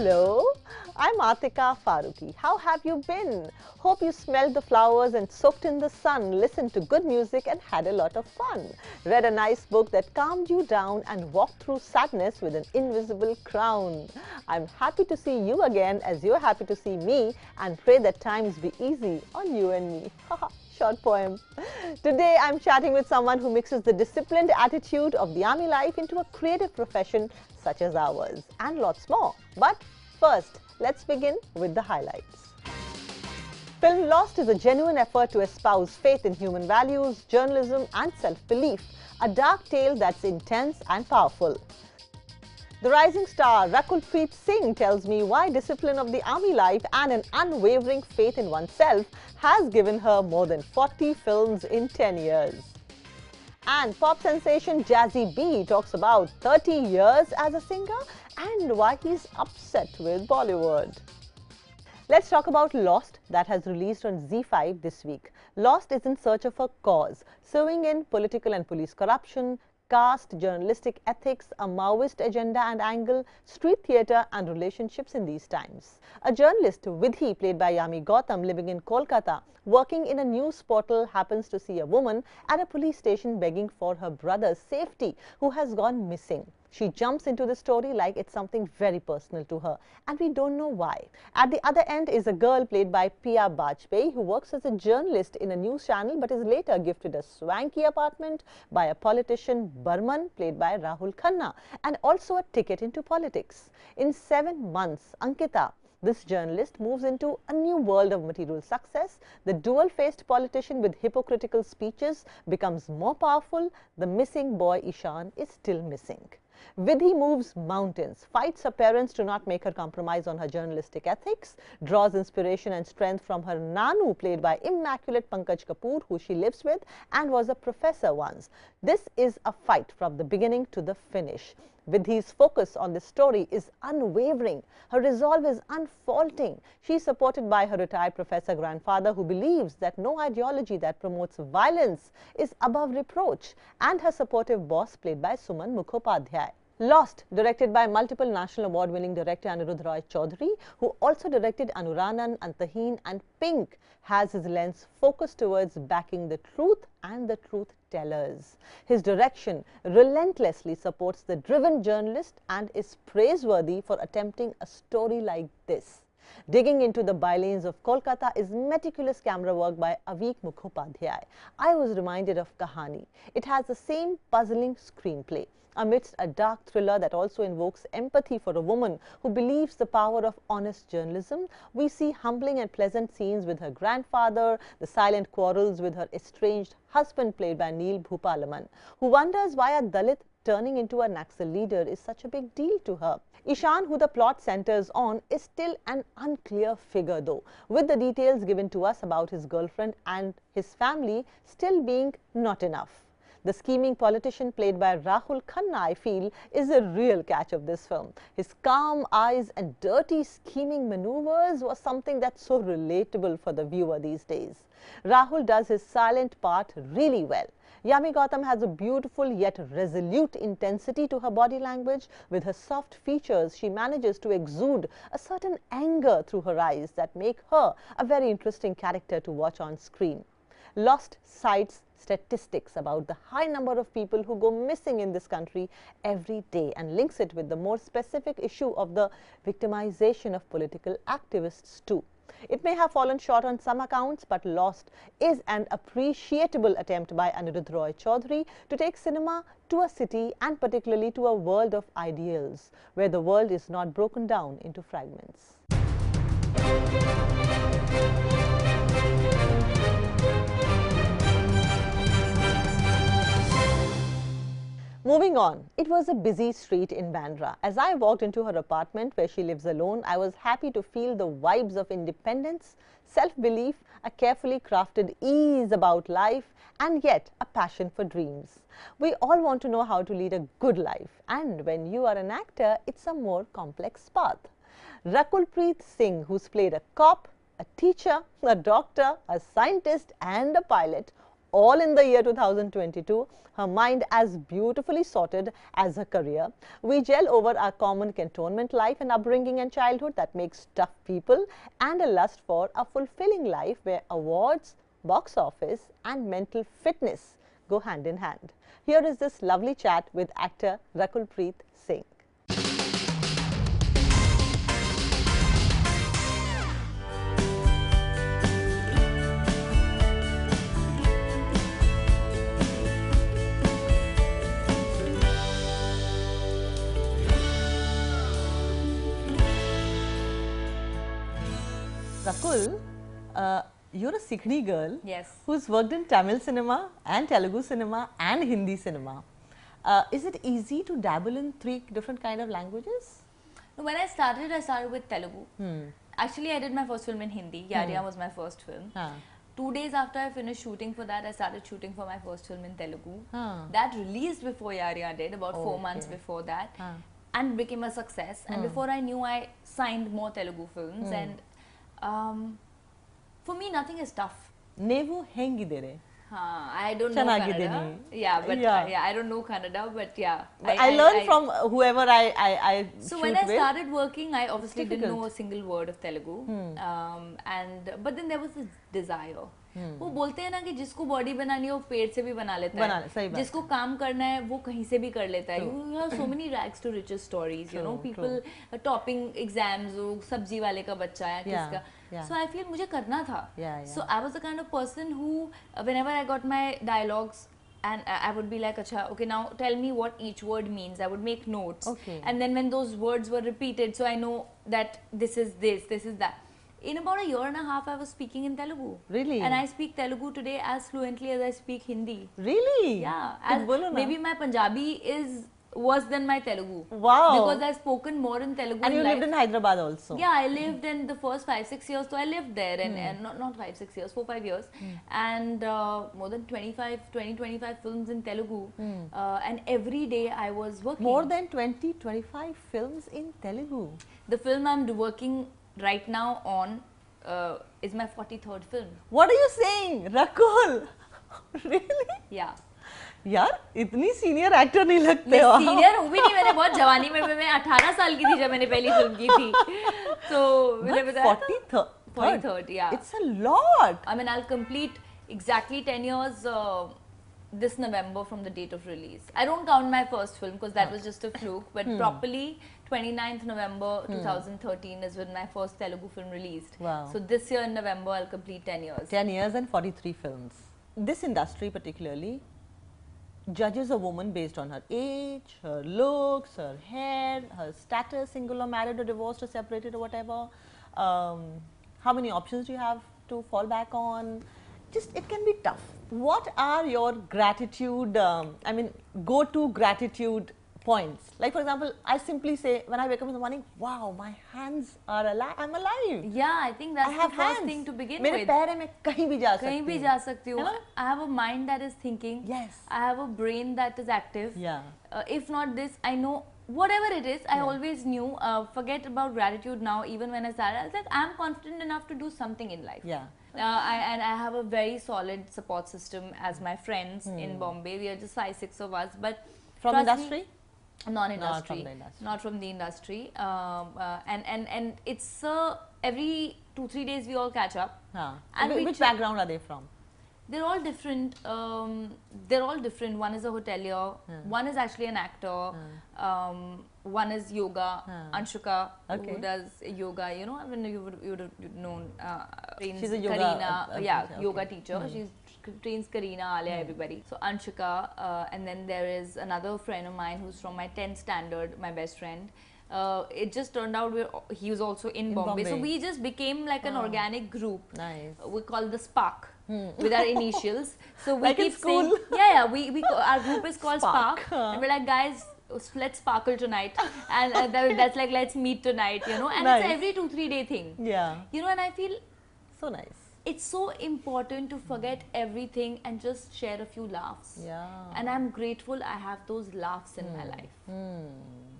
Hello, I'm Atika Farooqui. How have you been? Hope you smelled the flowers and soaked in the sun, listened to good music and had a lot of fun. Read a nice book that calmed you down and walked through sadness with an invisible crown. I'm happy to see you again as you're happy to see me and pray that times be easy on you and me. Short poem. Today I'm chatting with someone who mixes the disciplined attitude of the army life into a creative profession such as ours and lots more. But first, let's begin with the highlights. Film Lost is a genuine effort to espouse faith in human values, journalism and self-belief. A dark tale that's intense and powerful. The rising star Rakul Preet Singh tells me why discipline of the army life and an unwavering faith in oneself has given her more than 40 films in 10 years. And pop sensation Jazzy B talks about 30 years as a singer and why he's upset with Bollywood. Let's talk about Lost, that has released on ZEE5 this week. Lost is in search of a cause, sowing in political and police corruption, caste, journalistic ethics, a Maoist agenda and angle, street theatre and relationships in these times. A journalist, Vidhi, played by Yami Gautam, living in Kolkata, working in a news portal, happens to see a woman at a police station begging for her brother's safety, who has gone missing. She jumps into the story like it's something very personal to her, and we don't know why. At the other end is a girl played by Pia Bajpayee, who works as a journalist in a news channel but is later gifted a swanky apartment by a politician, Burman, played by Rahul Khanna, and also a ticket into politics. In 7 months, Ankita, this journalist, moves into a new world of material success. The dual-faced politician with hypocritical speeches becomes more powerful. The missing boy Ishan is still missing. Vidhi moves mountains, fights her parents to not make her compromise on her journalistic ethics, draws inspiration and strength from her Nanu, played by immaculate Pankaj Kapur, who she lives with and was a professor once. This is a fight from the beginning to the finish. Vidhi's focus on this story is unwavering. Her resolve is unfaltering. She is supported by her retired professor grandfather, who believes that no ideology that promotes violence is above reproach, and her supportive boss, played by Suman Mukhopadhyay. Lost, directed by multiple national award-winning director Anirudh Roy Chaudhary, who also directed Anuranan, Antaheen and Pink, has his lens focused towards backing the truth and the truth tellers. His direction relentlessly supports the driven journalist and is praiseworthy for attempting a story like this. Digging into the bylanes of Kolkata is meticulous camera work by Avik Mukhopadhyay. I was reminded of Kahani. It has the same puzzling screenplay. Amidst a dark thriller that also invokes empathy for a woman who believes the power of honest journalism, we see humbling and pleasant scenes with her grandfather, the silent quarrels with her estranged husband, played by Neel Bhupalaman, who wonders why a Dalit turning into a Naxal leader is such a big deal to her. Ishan, who the plot centers on, is still an unclear figure though, with the details given to us about his girlfriend and his family still being not enough. The scheming politician, played by Rahul Khanna, I feel, is a real catch of this film. His calm eyes and dirty scheming maneuvers was something that's so relatable for the viewer these days. Rahul does his silent part really well. Yami Gautam has a beautiful yet resolute intensity to her body language. With her soft features, she manages to exude a certain anger through her eyes that make her a very interesting character to watch on screen. Lost cites statistics about the high number of people who go missing in this country every day and links it with the more specific issue of the victimization of political activists too. It may have fallen short on some accounts, but Lost is an appreciable attempt by Anirudh Roy Chaudhary to take cinema to a city and particularly to a world of ideals, where the world is not broken down into fragments. Moving on, it was a busy street in Bandra. As I walked into her apartment where she lives alone, I was happy to feel the vibes of independence, self-belief, a carefully crafted ease about life, and yet a passion for dreams. We all want to know how to lead a good life, and when you are an actor, it's a more complex path. Rakul Preet Singh, who's played a cop, a teacher, a doctor, a scientist, and a pilot, all in the year 2022, her mind as beautifully sorted as her career. We gel over our common cantonment life and upbringing and childhood that makes tough people and a lust for a fulfilling life where awards, box office and mental fitness go hand in hand. Here is this lovely chat with actor Rakul Preet Singh. Rakul, you're a Sikhni girl, yes, who's worked in Tamil cinema and Telugu cinema and Hindi cinema. Is it easy to dabble in 3 different kind of languages? When I started with Telugu. Actually, I did my first film in Hindi. Yariya was my first film. 2 days after I finished shooting for that, I started shooting for my first film in Telugu. That released before Yariya did, about 4 months before that, and became a success. And before I knew, I signed more Telugu films. And for me, nothing is tough. Nevu hengidere. I don't know Kannada. Yeah, but I don't know Kannada, but yeah. I learned from whoever I So when I started working, I obviously didn't know a single word of Telugu. But then there was this desire. वो बोलते हैं ना कि जिसको body बनानी है वो पेट से भी बना लेता है, जिसको काम करना है वो कहीं से भी कर लेता है. You have so many rags to riches stories, you know, people topping exams, सब्जी वाले का बच्चा है किसका. So I feel मुझे करना था. So I was the kind of person who whenever I got my dialogues and I would be like, Acha, okay, now tell me what each word means. I would make notes, and then when those words were repeated, so I know that this is this, this is that. In about a year and a half, I was speaking in Telugu. Really? And I speak Telugu today as fluently as I speak Hindi. Really? Yeah. Maybe my Punjabi is worse than my Telugu. Wow. Because I've spoken more in Telugu. And you lived in Hyderabad also. Yeah, I lived in the first 5-6 years. So I lived there, and not 5-6 years, 4-5 years. And more than 20-25 films in Telugu. And every day I was working. More than 20-25 films in Telugu. The film I'm working right now on is my 43rd film. What are you saying, Rakul? Really? Yeah. यार इतनी senior actor नहीं लगते हो. मैं senior हूँ भी नहीं, मैंने बहुत जवानी में मैं 18 साल की थी जब मैंने पहली फिल्म की थी. तो मैंने बताया 43rd, yeah. It's a lot. I mean, I'll complete exactly 10 years this November from the date of release. I don't count my first film because that was just a fluke, but properly 29th November 2013 is when my first Telugu film released. Wow. So this year in November I'll complete 10 years. 10 years and 43 films. This industry particularly judges a woman based on her age, her looks, her hair, her status, single or married or divorced or separated or whatever. How many options do you have to fall back on? Just, it can be tough. What are your gratitude, go-to gratitude points? Like for example, I simply say when I wake up in the morning, wow, my hands are alive, I'm alive. Yeah, I think that's the first thing to begin with. मेरे पैर है, मैं कहीं भी जा सकती हूँ. कहीं भी जा सकती हूँ. I have a mind that is thinking. Yes. I have a brain that is active. Yeah. If not this, I know whatever it is, I always knew. Forget about gratitude now. Even when I started, I was like, I'm confident enough to do something in life. Yeah. And I have a very solid support system as my friends in Bombay. We are just 5-6 of us, but from industry. Non-industry, not from the industry, and it's every 2-3 days we all catch up. And which background are they from? They're all different. One is a hotelier. One is actually an actor. One is yoga. Anshuka, who does yoga. You know, when you would have known. She's a yoga, yoga teacher. She trains Karina, Alia, everybody. So Anshuka, and then there is another friend of mine who's from my 10th standard, my best friend. It just turned out he was also in Bombay. So we just became like an organic group. Nice. We call the Spark with our initials. So we like keep in school? saying, our group is called Spark. And we're like, guys, let's sparkle tonight. And that's like, let's meet tonight, you know. And it's every 2-3 day thing. Yeah. You know, and I feel so nice. it's so important to forget everything and just share a few laughs. Yeah. And I'm grateful I have those laughs in my life.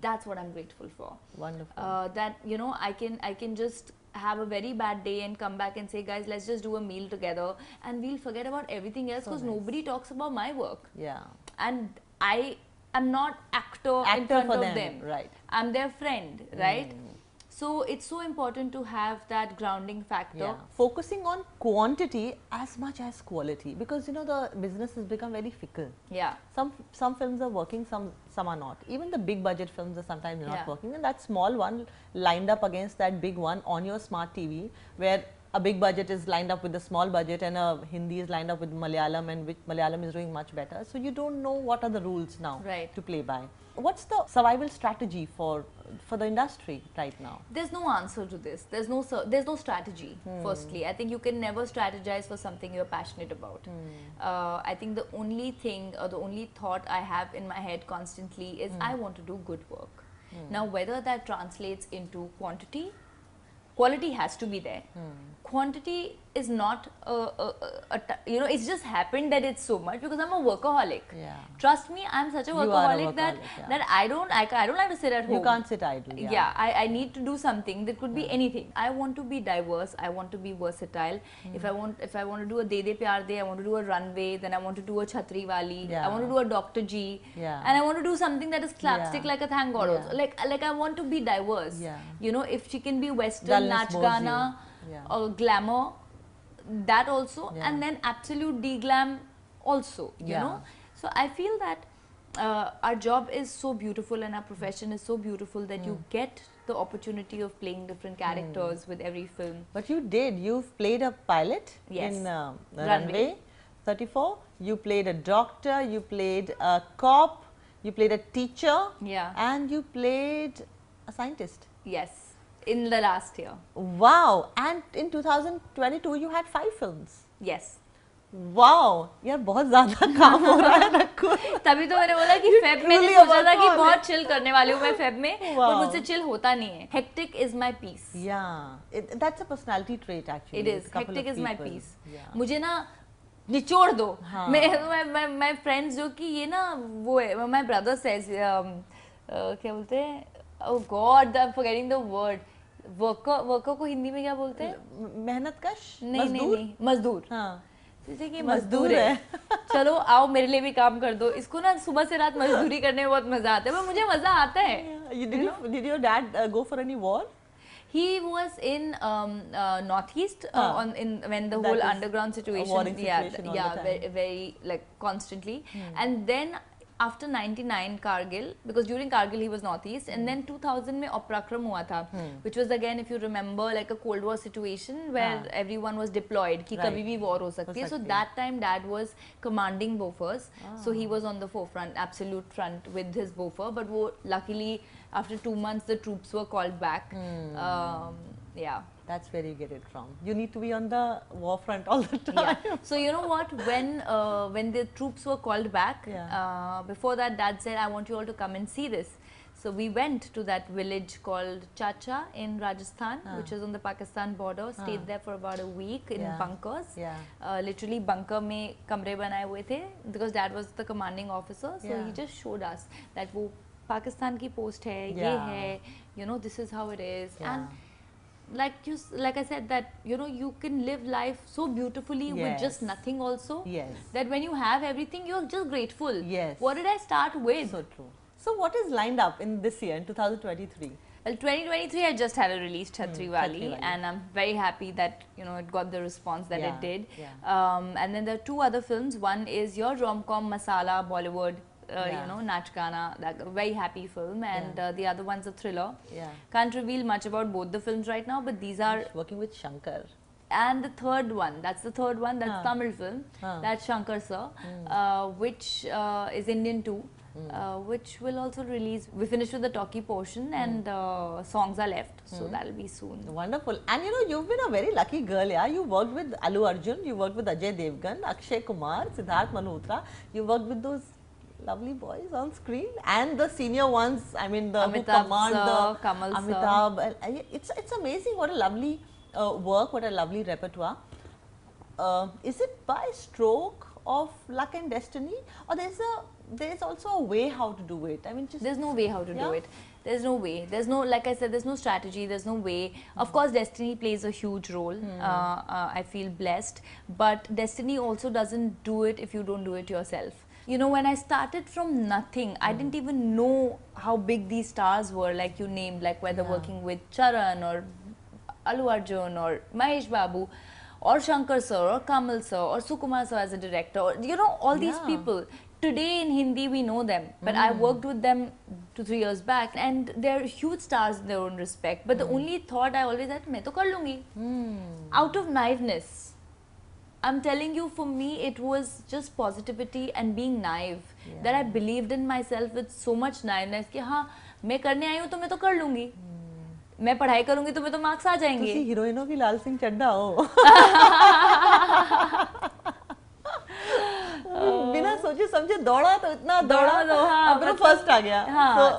That's what I'm grateful for. Wonderful. That, you know, I can just have a very bad day and come back and say, guys, let's just do a meal together, and we'll forget about everything else, because nobody talks about my work. Yeah. And I am not actor in front of them. Right. I'm their friend, right? So it's so important to have that grounding factor. Yeah. Focusing on quantity as much as quality, because you know the business has become very fickle. Yeah. Some films are working, some are not. Even the big budget films are sometimes not working, and that small one lined up against that big one on your smart TV, where a big budget is lined up with a small budget and a Hindi is lined up with Malayalam, and which Malayalam is doing much better. So you don't know what are the rules now to play by. What's the survival strategy for the industry right now? There's no answer to this. There's no strategy. Firstly, I think you can never strategize for something you're passionate about. I think the only thing, or the only thought I have in my head constantly is I want to do good work. Now, whether that translates into quantity, quality has to be there. Quantity is not you know, it's just happened that it's so much because I'm a workaholic. Trust me, I'm such a workaholic, that I don't like to sit at home. You can't sit idle. I need to do something that could be anything. I want to be diverse, I want to be versatile. If I want to do a De De Pyar De, I want to do a runway, then I want to do a Chhatri Wali, I want to do a Dr. G, and I want to do something that is slapstick like a Thank God also. Like I want to be diverse. You know, if she can be Western, Nach Gana, or glamour, that also, and then absolute de-glam also, you know. So I feel that our job is so beautiful and our profession is so beautiful that you get the opportunity of playing different characters with every film. But you've played a pilot in Runway 34, you played a doctor, you played a cop, you played a teacher, and you played a scientist. Yes. In the last year. Wow! And in 2022, you had 5 films. Yes. Wow! यार बहुत ज़्यादा काम हो रहा है रकुल. तभी तो मैंने बोला कि फेब में सोचा था कि बहुत चिल करने वाली हूँ मैं फेब में, पर मुझसे चिल होता नहीं है. Hectic is my peace. Yeah, that's a personality trait actually. It is. Hectic is my peace. मुझे ना निचोड़ दो. My friends जो कि ये ना वो है, my brother says क्या बोलते हैं? Oh God, I'm forgetting the word. Worker को हिंदी में क्या बोलते हैं? मेहनतकश? नहीं, मजदूर. हाँ. जैसे कि मजदूर है. चलो आओ मेरे लिए भी काम कर दो. इसको ना सुबह से रात मजदूरी करने में बहुत मजा आता है, पर मुझे मजा आता है. Did your dad go for any war? He was in Northeast when the whole underground situation, very like constantly, and then after 99 Kargil, because during Kargil he was Northeast, and then 2000 में Oprakram हुआ था, which was again, if you remember, like a Cold War situation where everyone was deployed कि कभी भी war हो सकती है. So that time dad was commanding Bofors, so he was on the forefront, absolute front with his Bofor, but luckily after 2 months the troops were called back. That's where you get it from. You need to be on the war front all the time. So you know what, when the troops were called back, before that dad said, I want you all to come and see this. So we went to that village called Chacha in Rajasthan, which is on the Pakistan border, stayed there for about a week in bunkers. Literally bunker में कमरे बनाए हुए थे, because dad was the commanding officer, so he just showed us that वो Pakistan की post है, ये है, you know, this is how it is. And like I said, that you know, you can live life so beautifully with just nothing also, that when you have everything, you're just grateful. What did I start with? So true. So what is lined up in this year, in 2023? Well, 2023 I just had a release, Chhatri Wali, and I'm very happy that, you know, it got the response that it did. And then there are 2 other films. One is your rom-com Masala Bollywood, you know, Nach Gana, that very happy film, and the other one's a thriller. Can't reveal much about both the films right now, but these are working with Shankar. And the third one, that's Tamil film, that's Shankar sir, which is Indian too, which will also release. We finished with the talkie portion, and songs are left, so that'll be soon. Wonderful. And you know, you've been a very lucky girl, yeah. You worked with Allu Arjun, you worked with Ajay Devgan, Akshay Kumar, Siddharth Malhotra. You worked with those lovely boys on screen, and the senior ones, I mean the who command the Kamal Amitabh. It's amazing what a lovely work, what a lovely repertoire. is it by stroke of luck and destiny, or there's also a way how to do it? I mean, just there's no way how to do it. There's no way. There's no, like I said, there's no strategy. There's no way. Of course, destiny plays a huge role. I feel blessed, but destiny also doesn't do it if you don't do it yourself. You know, when I started from nothing, I didn't even know how big these stars were, like you named, like whether working with Charan or Allu Arjun or Mahesh Babu or Shankar sir or Kamal sir or Sukumar sir as a director, or, you know, all these people. Today in Hindi we know them, but I worked with them 2-3 years back, and they're huge stars in their own respect. But the only thought I always had, मैं तो कर लूँगी. Out of naiveness. I'm telling you, for me, it was just positivity and being naive. That I believed in myself with so much naiveness कि हाँ मैं करने आई हूँ तो मैं तो कर लूँगी. मैं पढ़ाई करूँगी तो मैं तो मार्क्स आ जाएंगे. तुसी हीरोइनों की लाल सिंह चड्ढा हो. बिना सोचे समझे दौड़ा तो इतना दौड़ा तो अब तो फर्स्ट आ गया.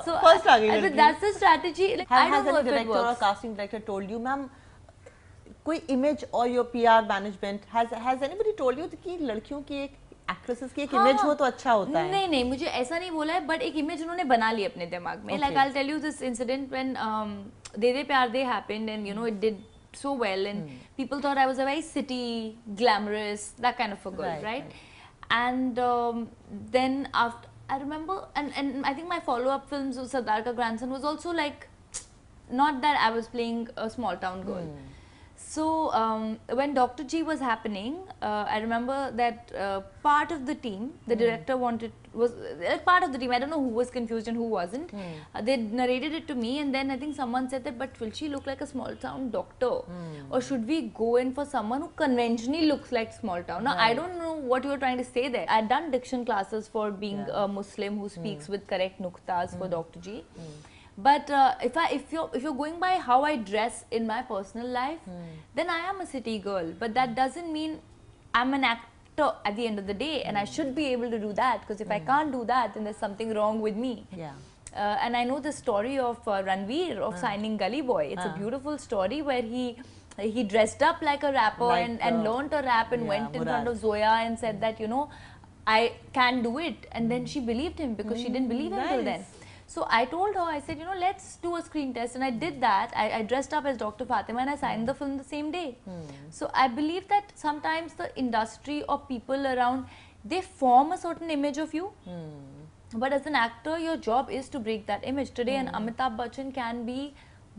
So फर्स्ट आ गई. That's the strategy. Like, I don't know if it director works. or casting director told you, ma'am, कोई image or your PR management has anybody told you कि लड़कियों की एक actresses की एक image हो तो अच्छा होता है? नहीं, मुझे ऐसा नहीं बोला है, but एक image उन्होंने बना ली अपने दिमाग में. Like I'll tell you this incident when दे दे प्यार दे happened, and you know it did so well, and people thought I was a very city, glamorous, that kind of a girl, right? And then after, I remember, and I think my follow-up films of Sardar Ka Grandson was also like, not that I was playing a small town girl. So when Dr. G was happening, I remember that part of the team, the director was part of the team. I don't know who was confused and who wasn't. They narrated it to me, and then I think someone said that, but will she look like a small town doctor, or should we go in for someone who conventionally looks like small town? Now I don't know what you were trying to say there. I'd done diction classes for being a Muslim who speaks with correct nuktas for Dr. G. But if you're going by how I dress in my personal life, then I am a city girl. But that doesn't mean I'm an actor at the end of the day, and I should be able to do that, because if I can't do that, then there's something wrong with me. And I know the story of Ranveer of signing Gully Boy. It's a beautiful story where he dressed up like a rapper, like, and learned to rap, and went in front of Zoya and said that, you know, I can do it. And then she believed him, because she didn't believe him till then. So I told her, I said, you know, let's do a screen test, and I did that. I dressed up as Dr. Fatima, and I signed the film the same day. So I believe that sometimes the industry or people around, they form a certain image of you. But as an actor, your job is to break that image. Today, an Amitabh Bachchan can be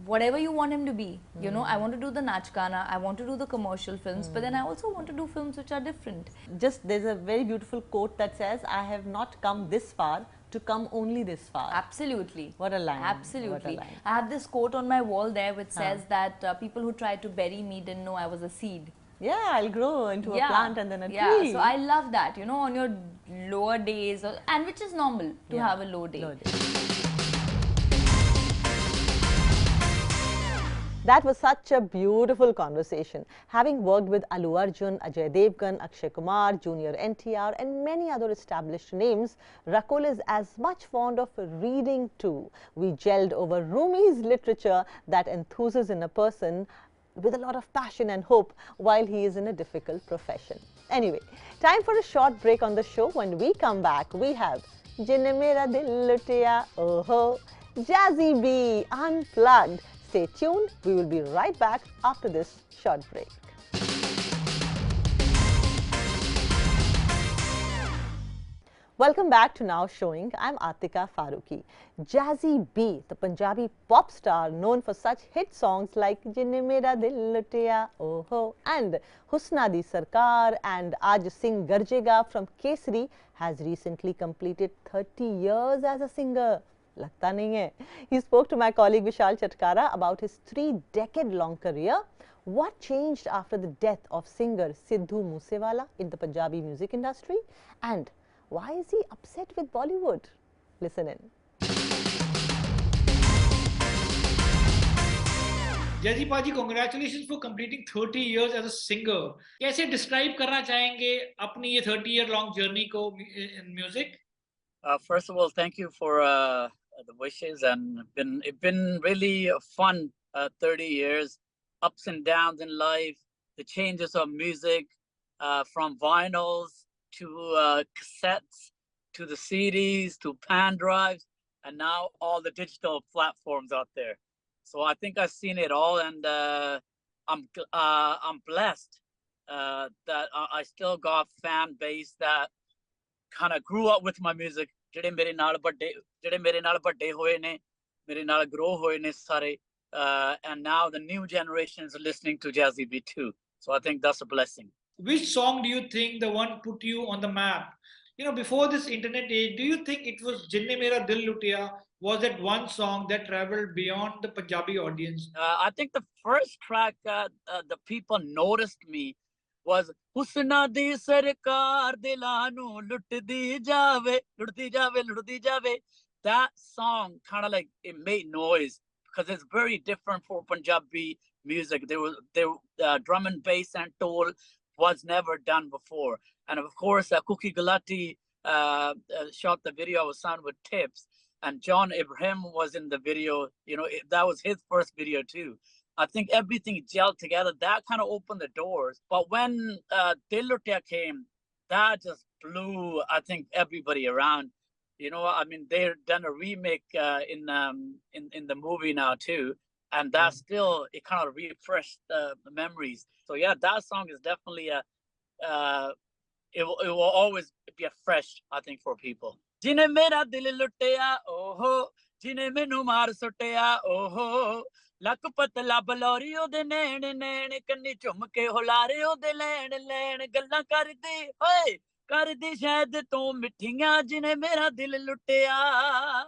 whatever you want him to be. You know, I want to do the Nach Gana, I want to do the commercial films, but then I also want to do films which are different. Just, there's a very beautiful quote that says, I have not come this far to come only this far. Absolutely. What a line. Absolutely. What a line. I have this quote on my wall there which says that people who tried to bury me didn't know I was a seed. Yeah, I'll grow into a plant and then a tree. Yeah, so I love that, you know, on your lower days, and which is normal to have a low day. That was such a beautiful conversation. Having worked with Allu Arjun, Ajay Devgan, Akshay Kumar, Junior NTR and many other established names, Rakul is as much fond of reading too. We gelled over Rumi's literature that enthuses in a person with a lot of passion and hope while he is in a difficult profession. Anyway, time for a short break on the show. When we come back, we have Jinne Mera Dil Lutiya, Oho, Jazzy B, Unplugged. Stay tuned. We will be right back after this short break. Welcome back to Now Showing. I'm Atika Farooqui. Jazzy B, the Punjabi pop star known for such hit songs like Jinne Mera Dil Lutiya, Oho and Husna Di Sarkar and Aaj Singh Garjega from Kesari, has recently completed 30 years as a singer. Lagta nahi hai. He spoke to my colleague Vishal Chatkara about his 3-decade-long career, what changed after the death of singer Sidhu Moose Wala in the Punjabi music industry, and why is he upset with Bollywood? Listen in. Jazzy Paji, congratulations for completing 30 years as a singer. कैसे describe करना चाहेंगे अपनी ये 30-year-long journey को in music? First of all, thank you for the wishes, and it's been really fun 30 years, ups and downs in life, the changes of music, from vinyls to cassettes to the CDs to pan drives, and now all the digital platforms out there. So I think I've seen it all, and I'm blessed that I still got fan base that kind of grew up with my music. ਜਿਹੜੇ ਮੇਰੇ ਨਾਲ ਵੱਡੇ ਹੋਏ ਨੇ, ਮੇਰੇ ਨਾਲ grow ਹੋਏ ਨੇ ਸਾਰੇ, and now the new generation is listening to Jazzy B too. So I think that's a blessing. Which song do you think the one put you on the map? You know, before this internet age, do you think it was Jinne Mera Dil Lutiya was that one song that traveled beyond the Punjabi audience? I think the first track the people noticed me was Husna di sarkar dilanu lutdi jave. That song kind of like it made noise because it's very different for Punjabi music. There drum and bass and tol was never done before. And of course, Cookie Galati shot the video. I was signed with Tips, and John Ibrahim was in the video. You know, that was his first video too. I think everything gelled together. That kind of opened the doors. But when Dil Lutiya came, that just blew, I think, everybody around. You know, I mean, they've done a remake in the movie now too, and that still, it kind of refreshed the memories. So yeah, that song is definitely it will always be a fresh, I think, for people. Jine mera dil luttiya, oh, jine menu maar suttiya, oh. Lakpat labalori ode nain nain kanni chumke holare ode lain lain gallan kardi hoye kardi shayad tu mithiyan jine mera dil luttiya.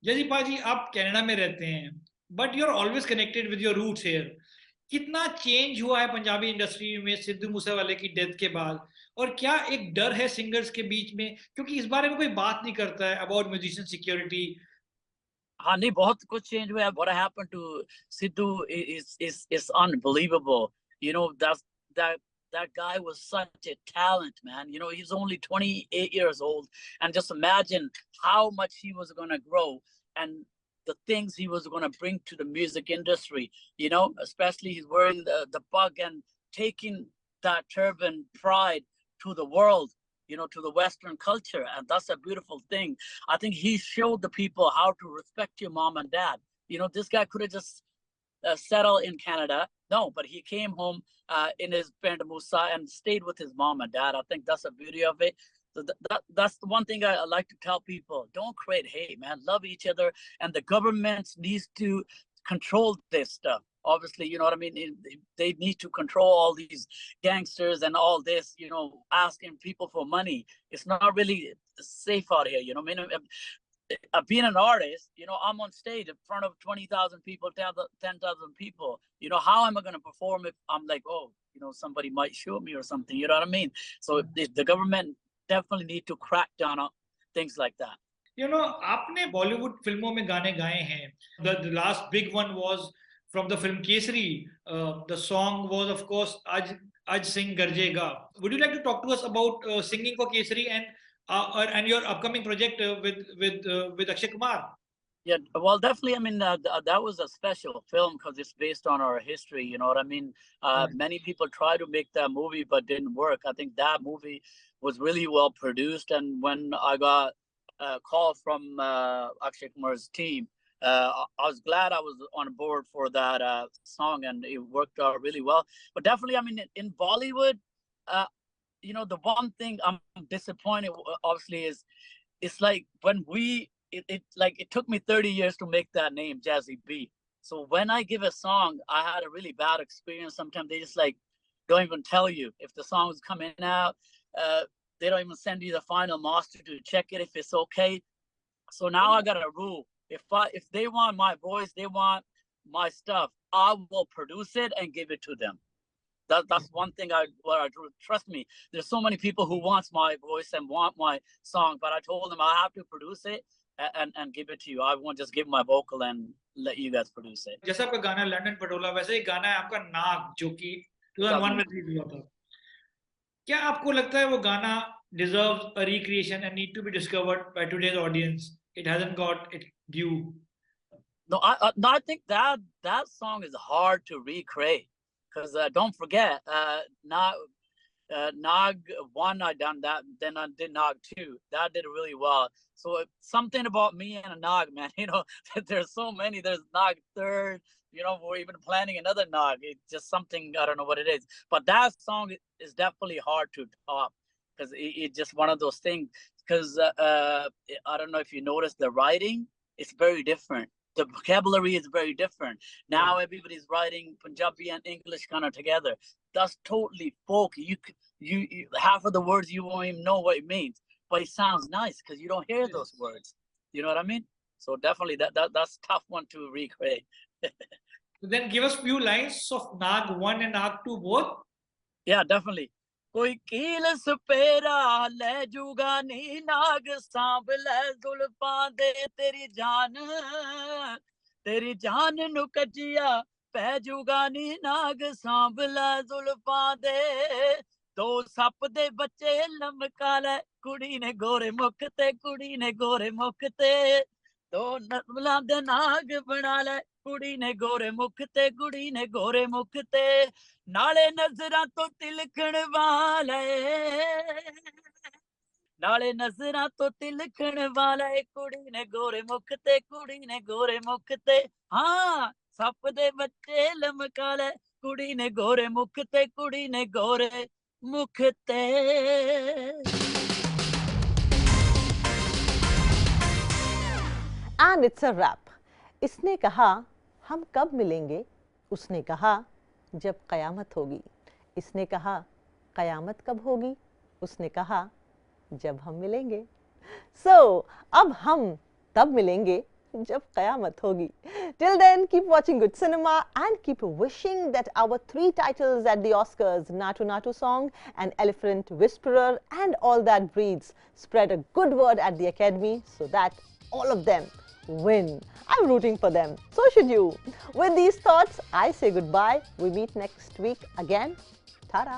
Jazzy Paji, आप Canada में रहते हैं, but you're always connected with your roots here. कितना change हुआ है Punjabi industry में सिद्धू मूसेवाले की death के बाद, और क्या एक डर है सिंगर्स के बीच में, क्योंकि इस बारे में कोई बात नहीं करता है अबाउट म्यूजिशियन सिक्योरिटी? हाँ नहीं, बहुत कुछ चेंज हुआ है. What happened to Sidhu is unbelievable. You know, that guy was such a talent, man. You know, he's only 28 years old, and just imagine how much he was going to grow and the things he was going to bring to the music industry. You know, especially he's wearing the bug and taking that turban pride to the world, you know, to the Western culture. And that's a beautiful thing. I think he showed the people how to respect your mom and dad. You know, this guy could have just settled in Canada. No, but he came home in his Pend Musa and stayed with his mom and dad. I think that's the beauty of it. So that's the one thing I like to tell people. Don't create hate, man. Love each other. And the government needs to control this stuff. Obviously, you know what I mean? They need to control all these gangsters and all this, you know, asking people for money. It's not really safe out here, you know. I mean, being an artist, you know, I'm on stage in front of 20,000 people, 10,000 people. You know, how am I going to perform if I'm like, oh, you know, somebody might shoot me or something, you know what I mean? So the government definitely need to crack down on things like that. You know, आपने Bollywood फिल्मों में गाने गाए हैं. The last big one was from the film Kesari. The song was, of course, Aj Singh Garjega. Would you like to talk to us about singing for Kesari and your upcoming project with Akshay Kumar? Yeah, well, definitely. I mean, that was a special film because it's based on our history. You know what I mean? Many people tried to make that movie, but didn't work. I think that movie was really well produced. And when I got a call from Akshay Kumar's team, I was glad I was on board for that song, and it worked out really well. But definitely, I mean, in Bollywood, you know, the one thing I'm disappointed, obviously, is it's like when it took me 30 years to make that name, Jazzy B. So when I give a song, I had a really bad experience. Sometimes they just like don't even tell you if the song is coming out. They don't even send you the final master to check it if it's okay. So now I got a rule. If they want my voice, they want my stuff, I will produce it and give it to them. That's one thing I do. Trust me, there's so many people who wants my voice and want my song, but I told them I have to produce it and give it to you. I won't just give my vocal and let you guys produce it. जैसा आपका गाना London Patola, वैसे ही गाना है आपका नाग, जो कि 2001 में रिलीज हुआ था. क्या आपको लगता है वो गाना deserves a recreation and need to be discovered by today's audience? It hasn't got its due. No, I think that song is hard to recreate because don't forget, now Nag 1, I done that. Then I did Nag 2. That did really well. So something about me and a Nag, man. You know, there's so many. There's Nag 3rd. You know, we're even planning another Nag. It's just something, I don't know what it is. But that song is definitely hard to top because it's just one of those things. Because I don't know if you noticed the writing, it's very different. The vocabulary is very different. Now everybody's writing Punjabi and English kind of together. That's totally folk. You half of the words you won't even know what it means, but it sounds nice because you don't hear those words. You know what I mean? So definitely that's a tough one to recreate. Then give us few lines of Nag 1 and Nag 2 both. Yeah, definitely. कोई कील सपेरा ले जूगा नी नाग सांभ ले जुल्फां दे तेरी जान नु कजिया पै जूगा नी नाग सांभ ले जुल्फां दे दो सप दे बच्चे लमका ले कुड़ी ने गोरे मुख ते कुड़ी ने गोरे मुख ते दो नवला दे नाग बना ले कुड़ी ने गोरे मुख ते कुड़ी ने गोरे मुख ते नाले नजरां तो तिलकण वाले नाले नजरां तो तिलकण वाले कुड़ी ने गोरे मुख ते कुड़ी ने गोरे मुख ते हाँ सप दे बच्चे लमका ले कुड़ी ने गोरे मुख ते कुड़ी ने गोरे मुख ते And it's a wrap. इसने कहा हम कब मिलेंगे, उसने कहा जब क़यामत होगी. इसने कहा क़यामत कब होगी, उसने कहा जब हम मिलेंगे. So अब हम तब मिलेंगे जब क़यामत होगी. Till then, keep watching good cinema and keep wishing that our 3 titles at the Oscars, Natu Natu Song and Elephant Whisperer and All That Breathes, spread a good word at the Academy so that all of them win. I'm rooting for them. So should you. With these thoughts, I say goodbye. We meet next week again. Ta-da!